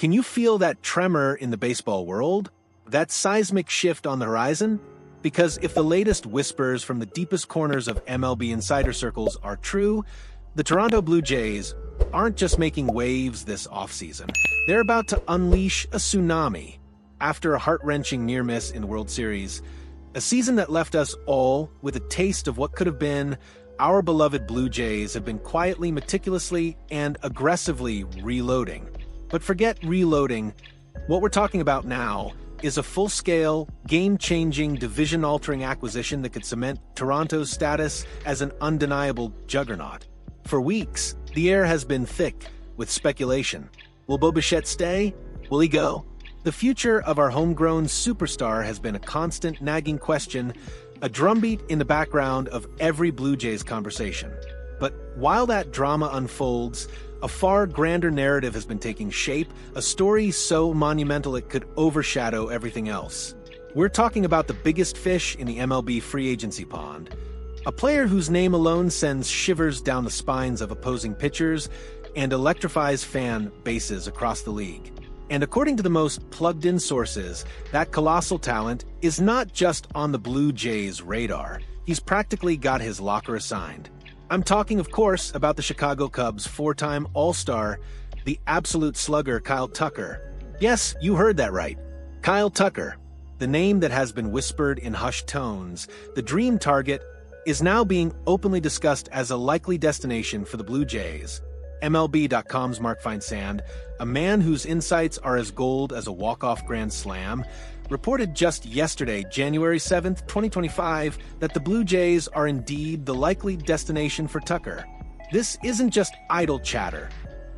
Can you feel that tremor in the baseball world? That seismic shift on the horizon? Because if the latest whispers from the deepest corners of MLB insider circles are true, the Toronto Blue Jays aren't just making waves this offseason. They're about to unleash a tsunami. After a heart-wrenching near miss in the World Series, a season that left us all with a taste of what could have been, our beloved Blue Jays have been quietly, meticulously, and aggressively reloading. But forget reloading. What we're talking about now is a full-scale, game-changing, division-altering acquisition that could cement Toronto's status as an undeniable juggernaut. For weeks, the air has been thick with speculation. Will Bo Bichette stay? Will he go? The future of our homegrown superstar has been a constant nagging question, a drumbeat in the background of every Blue Jays conversation. But while that drama unfolds, a far grander narrative has been taking shape, a story so monumental it could overshadow everything else. We're talking about the biggest fish in the MLB free agency pond, a player whose name alone sends shivers down the spines of opposing pitchers and electrifies fan bases across the league. And according to the most plugged-in sources, that colossal talent is not just on the Blue Jays' radar. He's practically got his locker assigned. I'm talking, of course, about the Chicago Cubs' four-time All-Star, the absolute slugger Kyle Tucker. Yes, you heard that right. Kyle Tucker, the name that has been whispered in hushed tones, the dream target, is now being openly discussed as a likely destination for the Blue Jays. MLB.com's Mark Feinsand, a man whose insights are as gold as a walk-off grand slam, reported just yesterday, January 7th, 2025, that the Blue Jays are indeed the likely destination for Tucker. This isn't just idle chatter.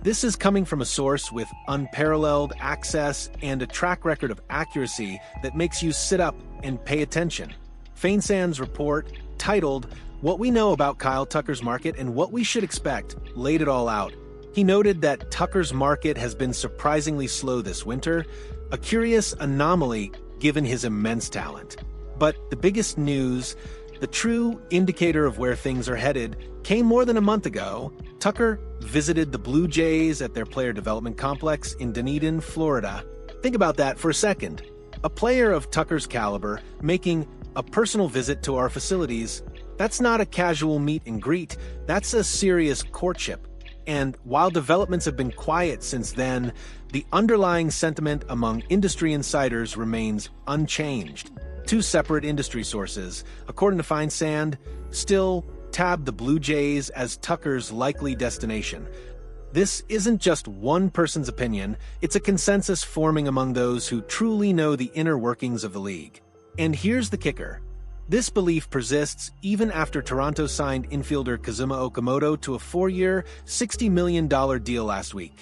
This is coming from a source with unparalleled access and a track record of accuracy that makes you sit up and pay attention. Feinsand's report, titled "What We Know About Kyle Tucker's Market and What We Should Expect," laid it all out. He noted that Tucker's market has been surprisingly slow this winter, a curious anomaly given his immense talent. But the biggest news, the true indicator of where things are headed, came more than a month ago. Tucker visited the Blue Jays at their player development complex in Dunedin, Florida. Think about that for a second. A player of Tucker's caliber making a personal visit to our facilities, that's not a casual meet and greet, that's a serious courtship. And while developments have been quiet since then, the underlying sentiment among industry insiders remains unchanged. Two separate industry sources, according to Feinsand, still tab the Blue Jays as Tucker's likely destination. This isn't just one person's opinion, it's a consensus forming among those who truly know the inner workings of the league. And here's the kicker. This belief persists even after Toronto signed infielder Kazuma Okamoto to a 4-year, $60 million deal last week.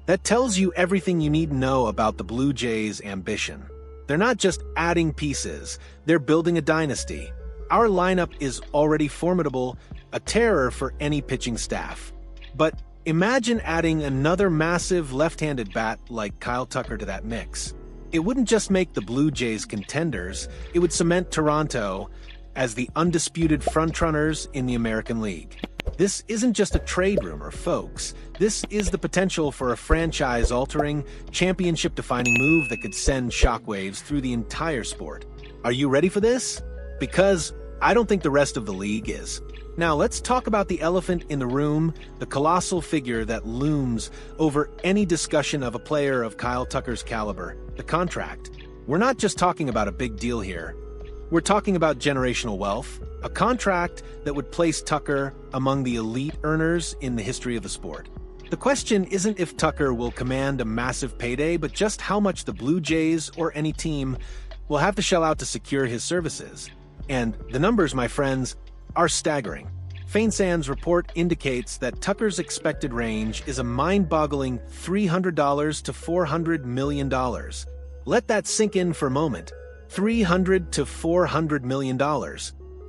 That tells you everything you need to know about the Blue Jays' ambition. They're not just adding pieces, they're building a dynasty. Our lineup is already formidable, a terror for any pitching staff. But imagine adding another massive left-handed bat like Kyle Tucker to that mix. It wouldn't just make the Blue Jays contenders, it would cement Toronto as the undisputed frontrunners in the American League. This isn't just a trade rumor, folks. This is the potential for a franchise-altering, championship-defining move that could send shockwaves through the entire sport. Are you ready for this? Because I don't think the rest of the league is. Now let's talk about the elephant in the room, the colossal figure that looms over any discussion of a player of Kyle Tucker's caliber, the contract. We're not just talking about a big deal here. We're talking about generational wealth, a contract that would place Tucker among the elite earners in the history of the sport. The question isn't if Tucker will command a massive payday, but just how much the Blue Jays or any team will have to shell out to secure his services. And the numbers, my friends, are staggering. Feinsand's report indicates that Tucker's expected range is a mind-boggling $300 to $400 million. Let that sink in for a moment. $300 to $400 million.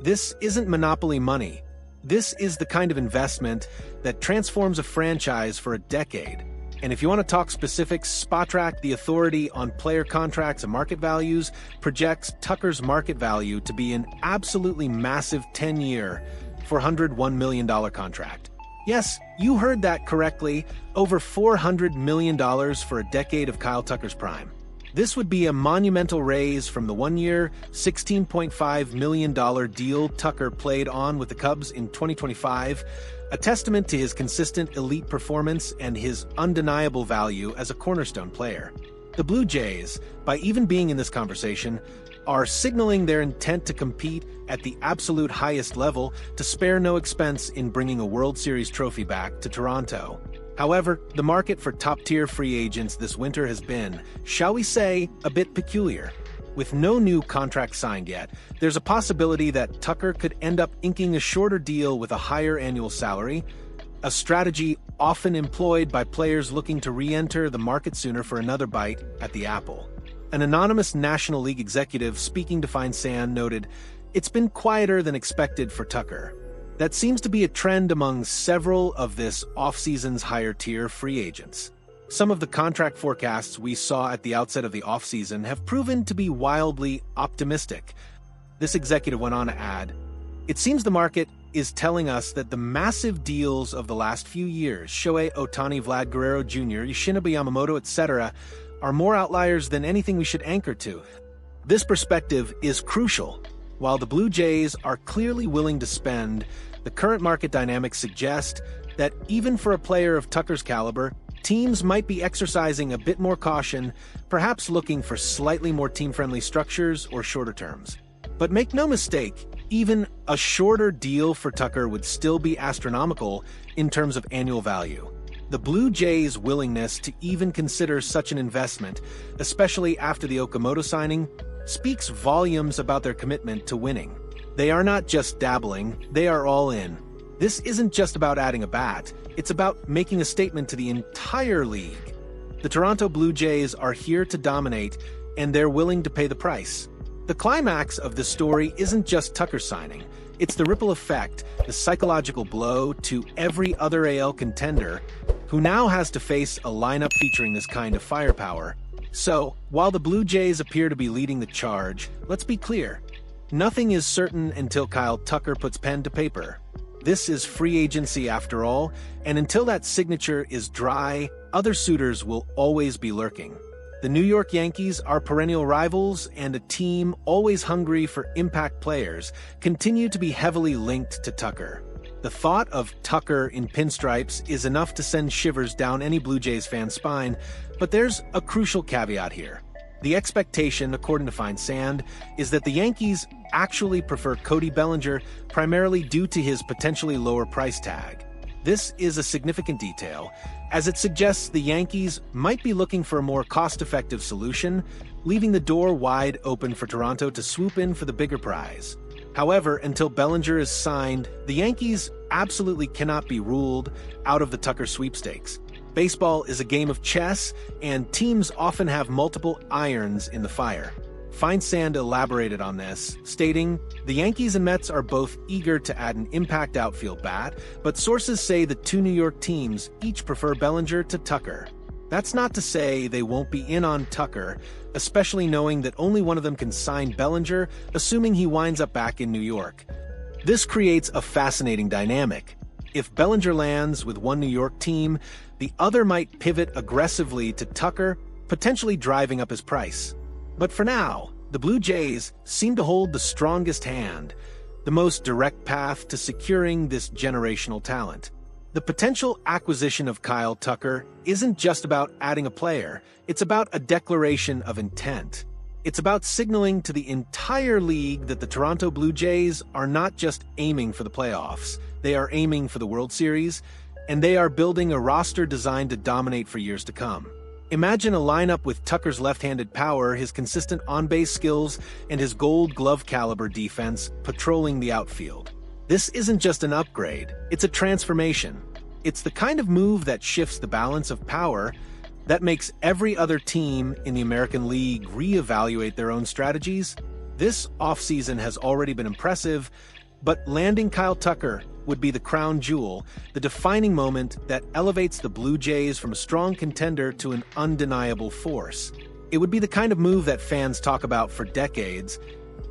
This isn't monopoly money. This is the kind of investment that transforms a franchise for a decade. And if you want to talk specifics, Spotrac, the authority on player contracts and market values, projects Tucker's market value to be an absolutely massive 10-year, $401 million contract. Yes, you heard that correctly, over $400 million for a decade of Kyle Tucker's prime. This would be a monumental raise from the one-year, $16.5 million deal Tucker played on with the Cubs in 2025, a testament to his consistent elite performance and his undeniable value as a cornerstone player. The Blue Jays, by even being in this conversation, are signaling their intent to compete at the absolute highest level to spare no expense in bringing a World Series trophy back to Toronto. However, the market for top-tier free agents this winter has been, shall we say, a bit peculiar. With no new contract signed yet, there's a possibility that Tucker could end up inking a shorter deal with a higher annual salary, a strategy often employed by players looking to re-enter the market sooner for another bite at the apple. An anonymous National League executive speaking to Fine Sand noted, "It's been quieter than expected for Tucker." That seems to be a trend among several of this offseason's higher-tier free agents. Some of the contract forecasts we saw at the outset of the offseason have proven to be wildly optimistic. This executive went on to add, "It seems the market is telling us that the massive deals of the last few years, Shohei Ohtani, Vlad Guerrero Jr., Yoshinobu Yamamoto, etc., are more outliers than anything we should anchor to." This perspective is crucial. While the Blue Jays are clearly willing to spend, the current market dynamics suggest that even for a player of Tucker's caliber, teams might be exercising a bit more caution, perhaps looking for slightly more team-friendly structures or shorter terms. But make no mistake, even a shorter deal for Tucker would still be astronomical in terms of annual value. The Blue Jays' willingness to even consider such an investment, especially after the Okamoto signing, speaks volumes about their commitment to winning. They are not just dabbling, they are all in. This isn't just about adding a bat, it's about making a statement to the entire league. The Toronto Blue Jays are here to dominate, and they're willing to pay the price. The climax of this story isn't just Tucker signing, it's the ripple effect, the psychological blow to every other AL contender who now has to face a lineup featuring this kind of firepower. So, while the Blue Jays appear to be leading the charge, let's be clear. Nothing is certain until Kyle Tucker puts pen to paper. This is free agency after all, and until that signature is dry, other suitors will always be lurking. The New York Yankees are perennial rivals, and a team always hungry for impact players continue to be heavily linked to Tucker. The thought of Tucker in pinstripes is enough to send shivers down any Blue Jays fan's spine, but there's a crucial caveat here. The expectation, according to Fine Sand, is that the Yankees actually prefer Cody Bellinger primarily due to his potentially lower price tag. This is a significant detail, as it suggests the Yankees might be looking for a more cost-effective solution, leaving the door wide open for Toronto to swoop in for the bigger prize. However, until Bellinger is signed, the Yankees absolutely cannot be ruled out of the Tucker sweepstakes. Baseball is a game of chess, and teams often have multiple irons in the fire. Fine Sand elaborated on this, stating, "The Yankees and Mets are both eager to add an impact outfield bat, but sources say the two New York teams each prefer Bellinger to Tucker. That's not to say they won't be in on Tucker, especially knowing that only one of them can sign Bellinger, assuming he winds up back in New York. This creates a fascinating dynamic. If Bellinger lands with one New York team, the other might pivot aggressively to Tucker, potentially driving up his price. But for now, the Blue Jays seem to hold the strongest hand, the most direct path to securing this generational talent. The potential acquisition of Kyle Tucker isn't just about adding a player, it's about a declaration of intent. It's about signaling to the entire league that the Toronto Blue Jays are not just aiming for the playoffs, they are aiming for the World Series, and they are building a roster designed to dominate for years to come. Imagine a lineup with Tucker's left-handed power, his consistent on-base skills, and his gold glove caliber defense patrolling the outfield. This isn't just an upgrade, it's a transformation. It's the kind of move that shifts the balance of power, that makes every other team in the American League reevaluate their own strategies. This offseason has already been impressive, but landing Kyle Tucker would be the crown jewel, the defining moment that elevates the Blue Jays from a strong contender to an undeniable force. It would be the kind of move that fans talk about for decades,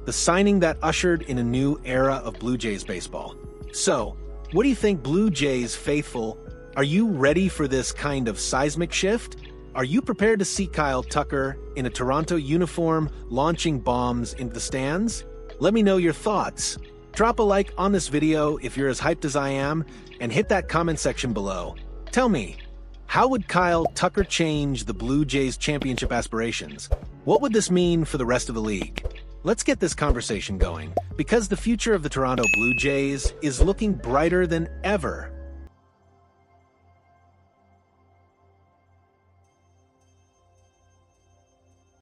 the signing that ushered in a new era of Blue Jays baseball. So, What do you think, Blue Jays faithful? Are you ready for this kind of seismic shift? Are you prepared to see Kyle Tucker in a Toronto uniform launching bombs into the stands? Let me know your thoughts. Drop a like on this video if you're as hyped as I am, and hit that comment section below. Tell me, how would Kyle Tucker change the Blue Jays championship aspirations? What would this mean for the rest of the league? Let's get this conversation going, because the future of the Toronto Blue Jays is looking brighter than ever.